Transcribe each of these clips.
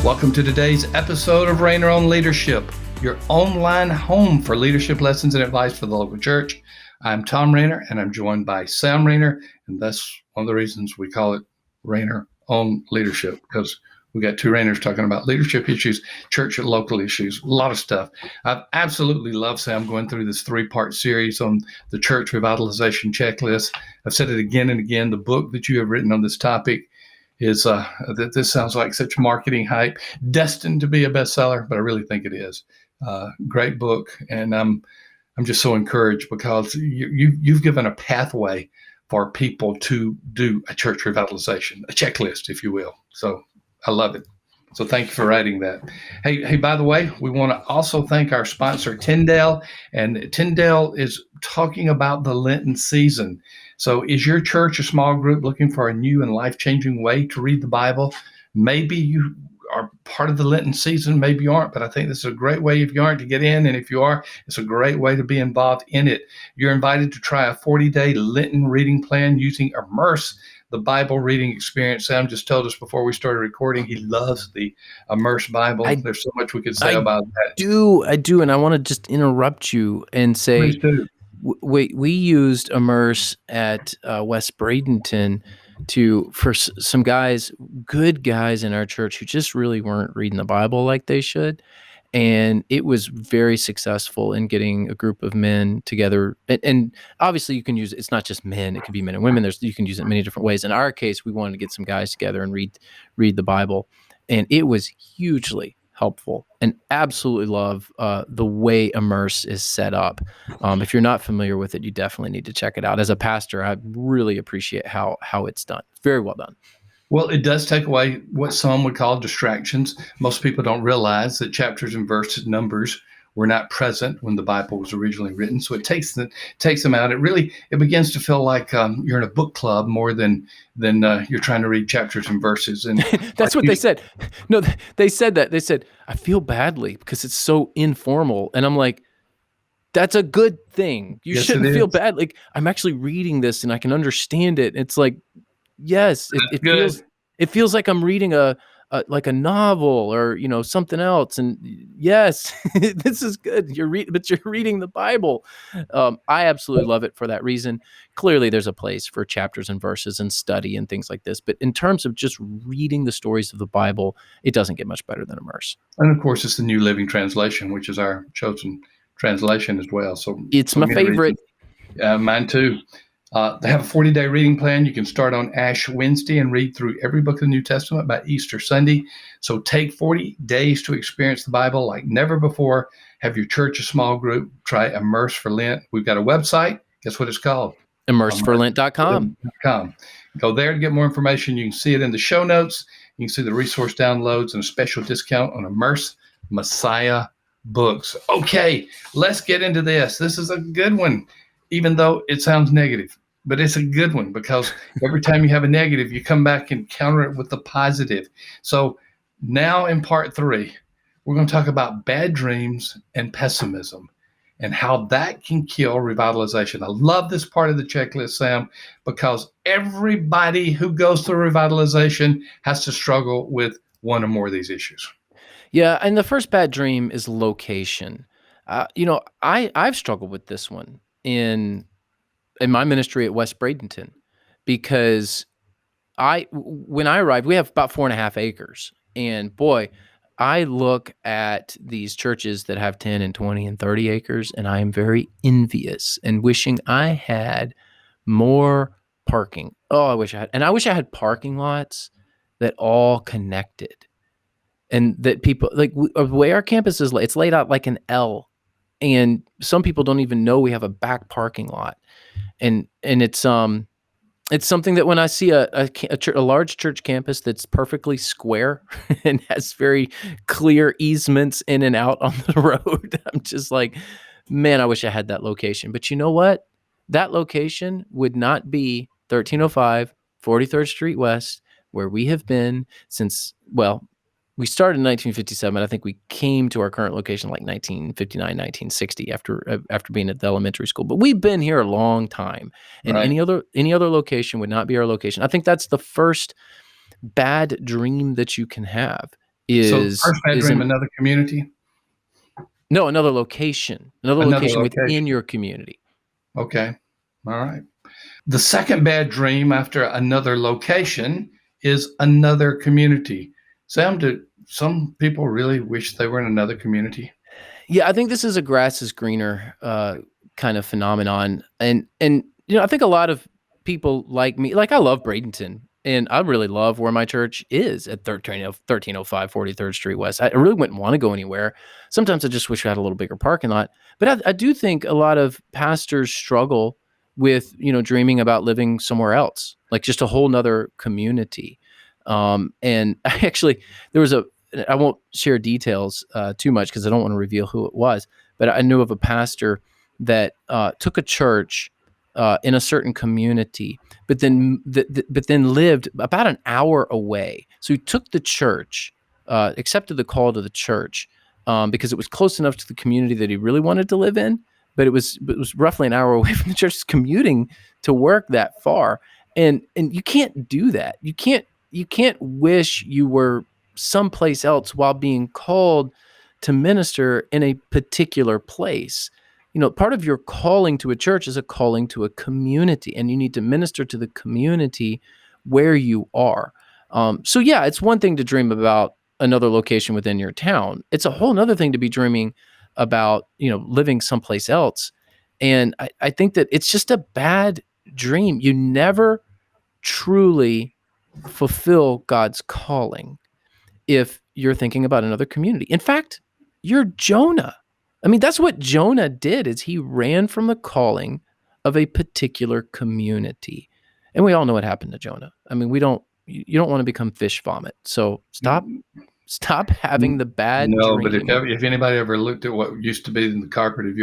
Welcome to today's episode of Rainer on Leadership, your online home for leadership lessons and advice for the local church. I'm Thom Rainer, and I'm joined by Sam Rainer, and that's one of the reasons we call it Rainer on Leadership, because we got two Rainers talking about leadership issues, church and local issues, a lot of stuff. I've absolutely loved, Sam, going through this three-part series on the church revitalization checklist. I've said it again and again. The book that you have written on this topic is that this sounds like such marketing hype, destined to be a bestseller, but I really think it is. Great book, and I'm just so encouraged because you've given a pathway for people to do a church revitalization, a checklist, if you will. So I love it. So thank you for writing that. Hey, by the way, we want to also thank our sponsor, Tyndale. And Tyndale is talking about the Lenten season. So is your church a small group looking for a new and life-changing way to read the Bible? Maybe you are part of the Lenten season, maybe you aren't, but I think this is a great way, if you aren't, to get in. And if you are, it's a great way to be involved in it. You're invited to try a 40-day Lenten reading plan using Immerse, the Bible reading experience. Sam just told us before we started recording, he loves the Immerse Bible. There's so much we could say about that. I do. And I want to just interrupt you and say, Please do. we used Immerse at West Bradenton for some guys, good guys in our church who just really weren't reading the Bible like they should. And it was very successful in getting a group of men together. And obviously you can use, it's not just men, it can be men and women. You can use it in many different ways. In our case, we wanted to get some guys together and read the Bible. And it was hugely helpful, and absolutely love the way Immerse is set up. If you're not familiar with it, you definitely need to check it out. As a pastor, I really appreciate how it's done. Very well done. Well, it does take away what some would call distractions. Most people don't realize that chapters and verses numbers were not present when the Bible was originally written. So it takes them out. It begins to feel like you're in a book club more than you're trying to read chapters and verses. And that's what they said. No, they said that. They said, I feel badly because it's so informal. And I'm like, that's a good thing. You shouldn't feel bad. Like, I'm actually reading this and I can understand it. It's like, yes, it feels like I'm reading a novel or something else. And yes, this is good. But you're reading the Bible. I absolutely love it for that reason. Clearly, there's a place for chapters and verses and study and things like this. But in terms of just reading the stories of the Bible, it doesn't get much better than Immerse. And of course, it's the New Living Translation, which is our chosen translation as well. So it's my favorite. Mine too. They have a 40-day reading plan. You can start on Ash Wednesday and read through every book of the New Testament by Easter Sunday. So take 40 days to experience the Bible like never before. Have your church a small group. Try Immerse for Lent. We've got a website. Guess what it's called? ImmerseForLent.com. Go there to get more information. You can see it in the show notes. You can see the resource downloads and a special discount on Immerse Messiah books. Okay, let's get into this. This is a good one, even though it sounds negative. But it's a good one because every time you have a negative, you come back and counter it with the positive. So now in part 3, we're going to talk about bad dreams and pessimism and how that can kill revitalization. I love this part of the checklist, Sam, because everybody who goes through revitalization has to struggle with one or more of these issues. Yeah, and the first bad dream is location. I've struggled with this one in my ministry at West Bradenton, because when I arrived, we have about 4.5 acres. And boy, I look at these churches that have 10 and 20 and 30 acres, and I am very envious and wishing I had more parking. Oh, I wish I had parking lots that all connected, and that people, like the way our campus is, it's laid out like an L. And some people don't even know we have a back parking lot. And it's something that when I see a large church campus that's perfectly square and has very clear easements in and out on the road, I'm just like, man, I wish I had that location. But you know what? That location would not be 1305 43rd Street West, where we have been since, we started in 1957. I think we came to our current location like 1959, 1960 after being at the elementary school. But we've been here a long time, and Right. any other location would not be our location. I think that's the first bad dream that you can have, So is first bad is dream, an another community, no, another another location within location. your community. Okay. All right. The second bad dream after another location is another community. Sam, do some people really wish they were in another community? Yeah, I think this is a grass is greener kind of phenomenon, and I think a lot of people like me, like I love Bradenton, and I really love where my church is at 1305 43rd Street West. I really wouldn't want to go anywhere. Sometimes I just wish we had a little bigger parking lot, but I do think a lot of pastors struggle with dreaming about living somewhere else, like just a whole nother community. And I actually there was a I won't share details too much because I don't want to reveal who it was. But I knew of a pastor that took a church in a certain community, but then lived about an hour away. So he took the church, accepted the call to the church because it was close enough to the community that he really wanted to live in. But it was roughly an hour away from the church. He's commuting to work that far, and you can't do that. You can't wish you were someplace else while being called to minister in a particular place. Part of your calling to a church is a calling to a community, and you need to minister to the community where you are. So yeah, it's one thing to dream about another location within your town. It's a whole other thing to be dreaming about, living someplace else. And I think that it's just a bad dream. You never truly fulfill God's calling if you're thinking about another community. In fact, you're Jonah. I mean, that's what Jonah did is he ran from the calling of a particular community. And we all know what happened to Jonah. I mean, you don't want to become fish vomit. So stop having the bad No, but dream. if anybody ever looked at what used to be in the carpet of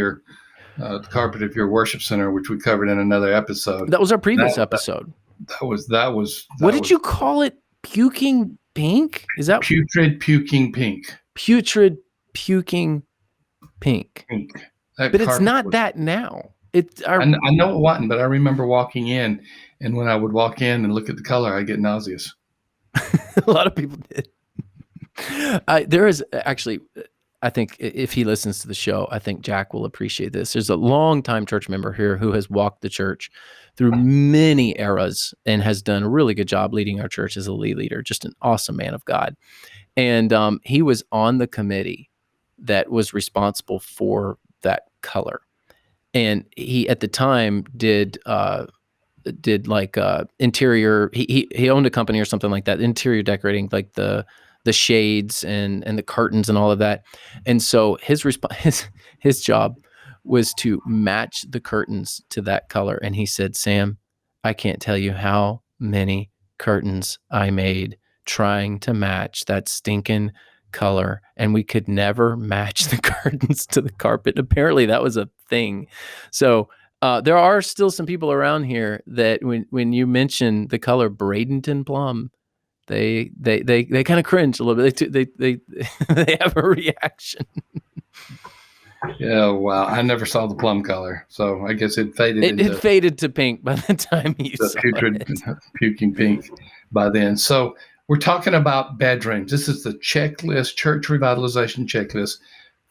your worship center, which we covered in another episode, That was our previous that episode. that What did was you call it? Puking pink? Is that putrid puking pink. putrid puking pink? Pink. That But it's carpet not was. that now. It's our I know it wasn't, but I remember walking in, and when I would walk in and look at the color, I get nauseous. a lot of people did. There is actually, I think if he listens to the show, I think Jack will appreciate this. There's a longtime church member here who has walked the church through many eras and has done a really good job leading our church as a lead leader, just an awesome man of God. And he was on the committee that was responsible for that color. And he, at the time, did like interior. He owned a company or something like that, interior decorating, like the shades and the curtains and all of that. And so his job was to match the curtains to that color. And he said, Sam, I can't tell you how many curtains I made trying to match that stinking color, and we could never match the curtains to the carpet. Apparently that was a thing. So there are still some people around here that when you mention the color Bradenton plum, they kind of cringe a little bit. They have a reaction. Yeah, wow. I never saw the plum color, so I guess it faded It into faded to pink by the time you the saw putrid it. puking pink by then. So we're talking about bad dreams. This is the checklist, church revitalization checklist,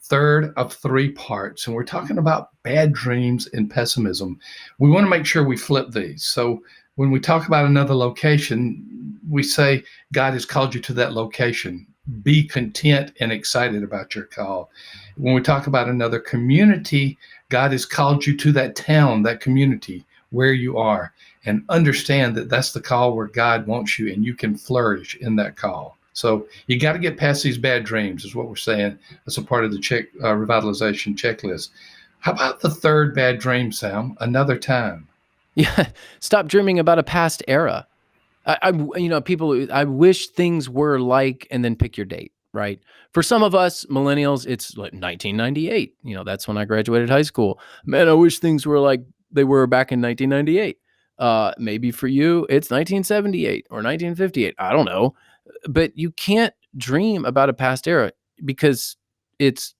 third of 3 parts. And we're talking about bad dreams and pessimism. We want to make sure we flip these. So when we talk about another location, we say, God has called you to that location. Be content and excited about your call. When we talk about another community, God has called you to that town, that community where you are, and understand that that's the call where God wants you and you can flourish in that call. So you got to get past these bad dreams, is what we're saying. That's a part of the revitalization checklist. How about the third bad dream, Sam? Another time. Yeah, stop dreaming about a past era. People, I wish things were like, and then pick your date, right? For some of us millennials, it's like 1998. That's when I graduated high school. Man, I wish things were like they were back in 1998. Maybe for you, it's 1978 or 1958. I don't know. But you can't dream about a past era because it's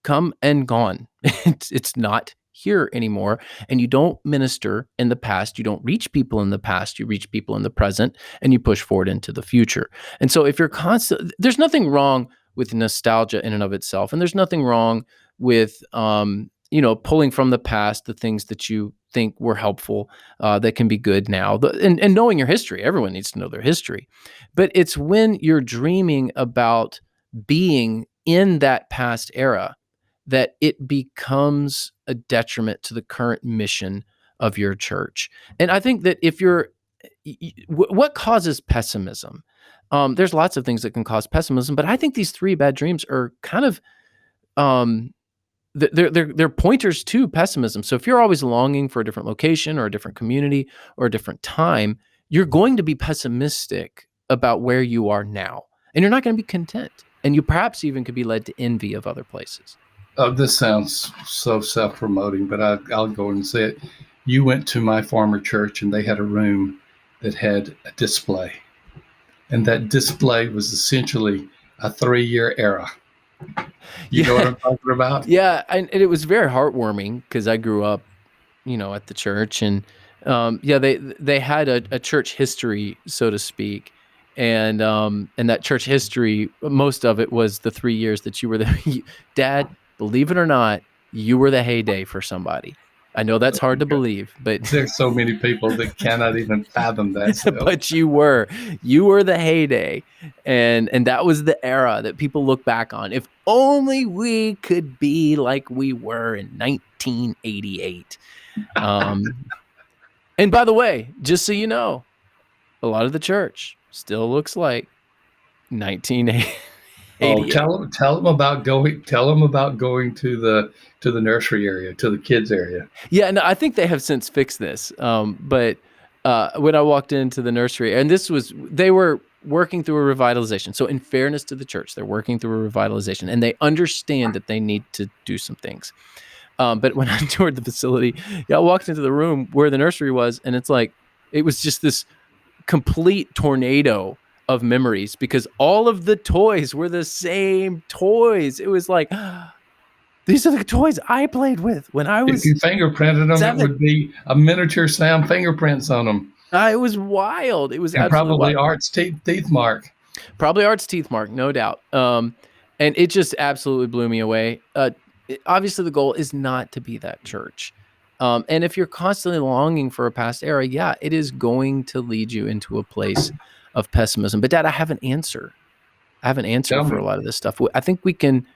come and gone. It's not here anymore. And you don't minister in the past. You don't reach people in the past. You reach people in the present, and you push forward into the future. And so if you're there's nothing wrong with nostalgia in and of itself. And there's nothing wrong with, pulling from the past the things that you think were helpful, that can be good now. And knowing your history, everyone needs to know their history. But it's when you're dreaming about being in that past era that it becomes a detriment to the current mission of your church. And I think that if you're, what causes pessimism? There's lots of things that can cause pessimism, but I think these three bad dreams are kind of, um, they're pointers to pessimism. So if you're always longing for a different location or a different community or a different time, you're going to be pessimistic about where you are now, and you're not going to be content. And you perhaps even could be led to envy of other places. This sounds so self-promoting, but I'll go and say it. You went to my former church, and they had a room that had a display, and that display was essentially a 3-year era. You know what I'm talking about? Yeah, and it was very heartwarming because I grew up, at the church, and they had a church history, so to speak, and that church history, most of it was the 3 years that you were there. Dad, believe it or not, you were the heyday for somebody. I know that's hard to believe, but there's so many people that cannot even fathom that still. But you were the heyday, and that was the era that people look back on. If only we could be like we were in 1988. And by the way, just so you know, a lot of the church still looks like 1988. Oh, tell them about going. Tell them about going to the nursery area, to the kids area. Yeah, no, I think they have since fixed this. But when I walked into the nursery, and they were working through a revitalization. So in fairness to the church, they're working through a revitalization, and they understand that they need to do some things. But when I toured the facility, I walked into the room where the nursery was, and it was just this complete tornado of memories because all of the toys were the same toys. It was like, these are the toys I played with when I was. If you fingerprinted them, 7. It would be a miniature Sam fingerprints on them. It was wild. It was probably wild. Art's teeth mark. Probably Art's teeth mark, no doubt. And it just absolutely blew me away. Obviously, the goal is not to be that church. And if you're constantly longing for a past era, yeah, it is going to lead you into a place of pessimism. But Dad, I have an answer. For a lot of this stuff. I think we can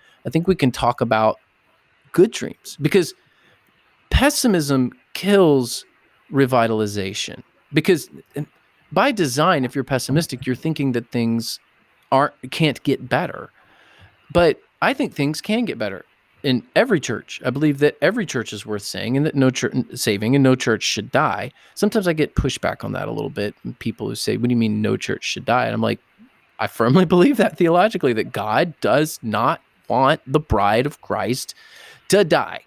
talk about good dreams, because pessimism kills revitalization. Because by design, if you're pessimistic, you're thinking that things can't get better. But I think things can get better in every church. I believe that every church is worth saving, and that no church should die. Sometimes I get pushback on that a little bit. People who say, "What do you mean no church should die?" And I'm like, I firmly believe that theologically, that God does not want the bride of Christ to die.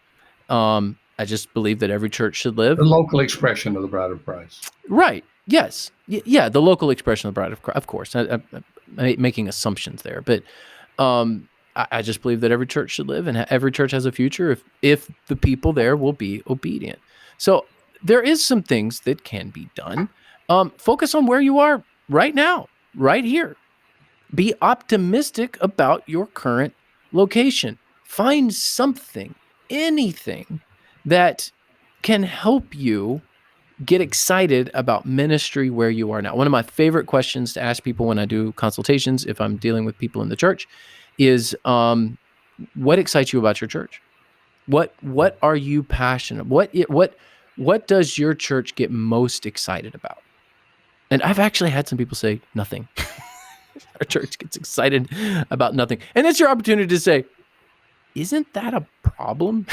I just believe that every church should live. The local expression of the bride of Christ. Right. Yes. Yeah. The local expression of the bride of Christ. Of course. I'm making assumptions there, but I just believe that every church should live, and every church has a future if the people there will be obedient. So there is some things that can be done. Focus on where you are right now, right here. Be optimistic about your current location. Find something, anything that can help you get excited about ministry where you are now. One of my favorite questions to ask people when I do consultations, if I'm dealing with people in the church, is what excites you about your church? What are you passionate? What does your church get most excited about? And I've actually had some people say nothing. Our church gets excited about nothing. And it's your opportunity to say, isn't that a problem?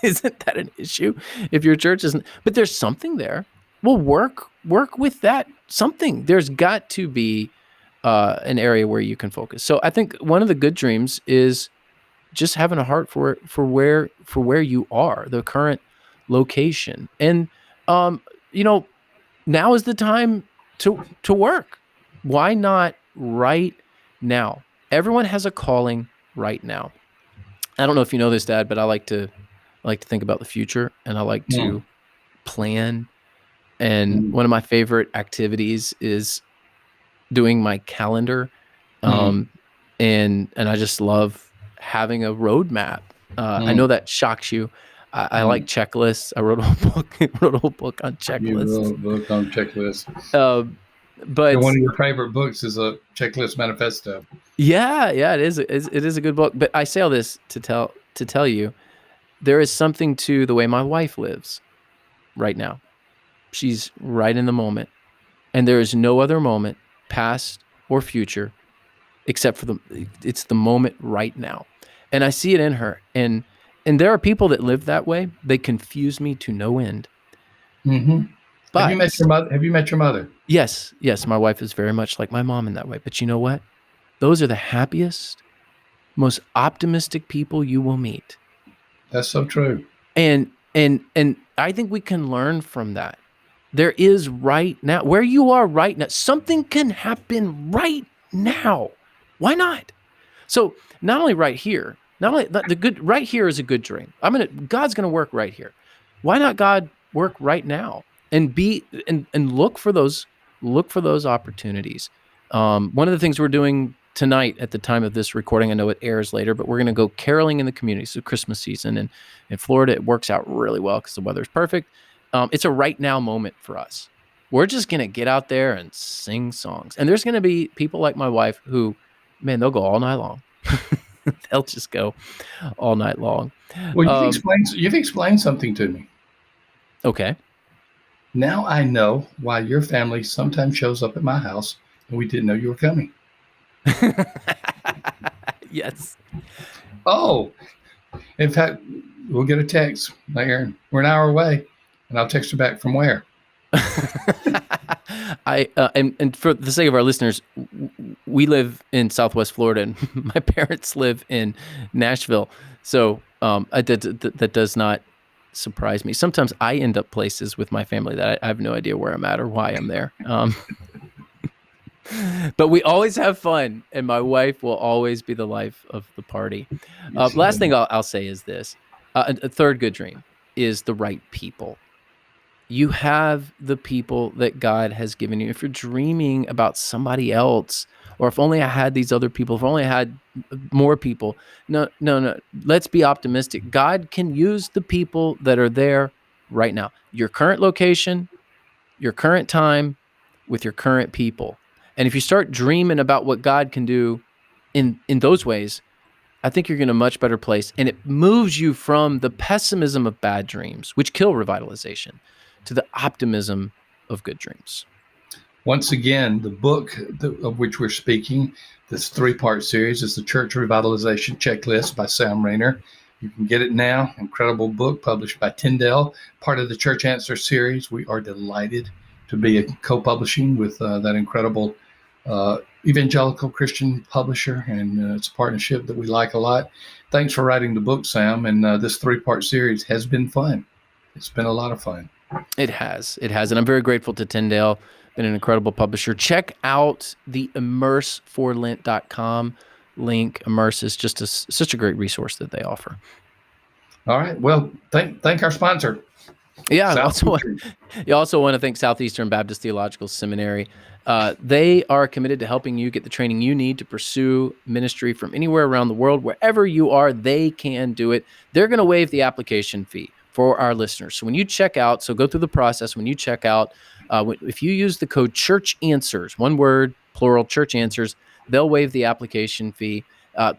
Isn't that an issue? If your church isn't, but there's something there. Well, work with that something. There's got to be an area where you can focus. So I think one of the good dreams is just having a heart for where you are, the current location. And now is the time to work. Why not right now? Everyone has a calling right now. I don't know if you know this, Dad, but I like to I like to think about the future, and I like Mm, to plan. And mm, one of my favorite activities is doing my calendar. mm, Um, and I just love having a roadmap. I mm, know that shocks you. I mm. like checklists. I wrote a whole book, wrote a whole book on You checklists. wrote a book on checklists. Um, And one but of your favorite books is a Checklist Manifesto. yeah, it is. It is a good book. But I say all this to tell you there is something to the way my wife lives right now. She's right in the moment, and there is no other moment, past or future, except for it's the moment right now. And I see it in her. And there are people that live that way. They confuse me to no end. Hmm. Have you met But your mother? Have you met your mother? yes, my wife is very much like my mom in that way. But you know what? Those are the happiest, most optimistic people you will meet. That's so true. And I think we can learn from that. There is right now, where you are right now, something can happen right now. Why not? So not only right here, not only the good right here is a good dream. God's gonna work right here. Why not God work right now and be and look for those opportunities. One of the things we're doing tonight at the time of this recording, I know it airs later, but we're going to go caroling in the community. So Christmas season, and in Florida, it works out really well because the weather's perfect. It's a right now moment for us. We're just going to get out there and sing songs, and there's going to be people like my wife who, man, they'll go all night long. They'll just go all night long. Well, Um, you've explained something to me. okay. Now I know why your family sometimes shows up at my house and we didn't know you were coming. Yes. Oh, in fact, we'll get a text. Like, Aaron, we're an hour away, and I'll text her back from where. And for the sake of our listeners, we live in Southwest Florida, and my parents live in Nashville. So that does not surprise me. Sometimes I end up places with my family that I have no idea where I'm at or why I'm there. But we always have fun, and my wife will always be the life of the party. Yes, you Last do. thing I'll say is this: a third good dream is the right people. You have the people that God has given you. If you're dreaming about somebody else, or if only I had these other people, if only I had more people, no. Let's be optimistic. God can use the people that are there right now. Your current location, your current time, with your current people. And if you start dreaming about what God can do in those ways, I think you're in a much better place. And it moves you from the pessimism of bad dreams, which kill revitalization, to the optimism of good dreams. Once again, the book of which we're speaking, this three-part series, is the Church Revitalization Checklist by Sam Rainer. You can get it now. Incredible book published by Tyndale, part of the Church Answer series. We are delighted to be co-publishing with that incredible evangelical Christian publisher, and it's a partnership that we like a lot. Thanks for writing the book, Sam. And this three-part series has been fun. It's been a lot of fun. It has. And I'm very grateful to Tyndale. Been an incredible publisher. Check out the immerseforlent.com link. Immerse is just such a great resource that they offer. All right. Well, thank our sponsor. Yeah, you also want to thank Southeastern Baptist Theological Seminary. They are committed to helping you get the training you need to pursue ministry from anywhere around the world. Wherever you are, they can do it. They're going to waive the application fee for our listeners. So when you check out, so go through the process. When you check out, if you use the code Church Answers, one word, plural, Church Answers, they'll waive the application fee.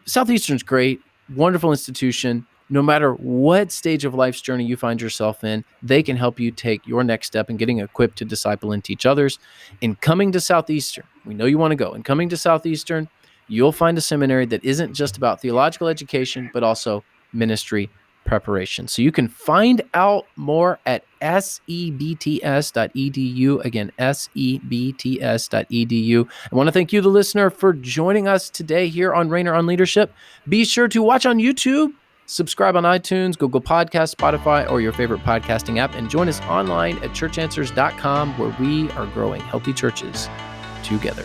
Southeastern's great, wonderful institution. No matter what stage of life's journey you find yourself in, they can help you take your next step in getting equipped to disciple and teach others. In coming to Southeastern, we know you want to go. In coming to Southeastern, you'll find a seminary that isn't just about theological education, but also ministry preparation. So you can find out more at sebts.edu. Again, sebts.edu. I want to thank you, the listener, for joining us today here on Rainer on Leadership. Be sure to watch on YouTube, subscribe on iTunes, Google Podcasts, Spotify, or your favorite podcasting app, and join us online at churchanswers.com, where we are growing healthy churches together.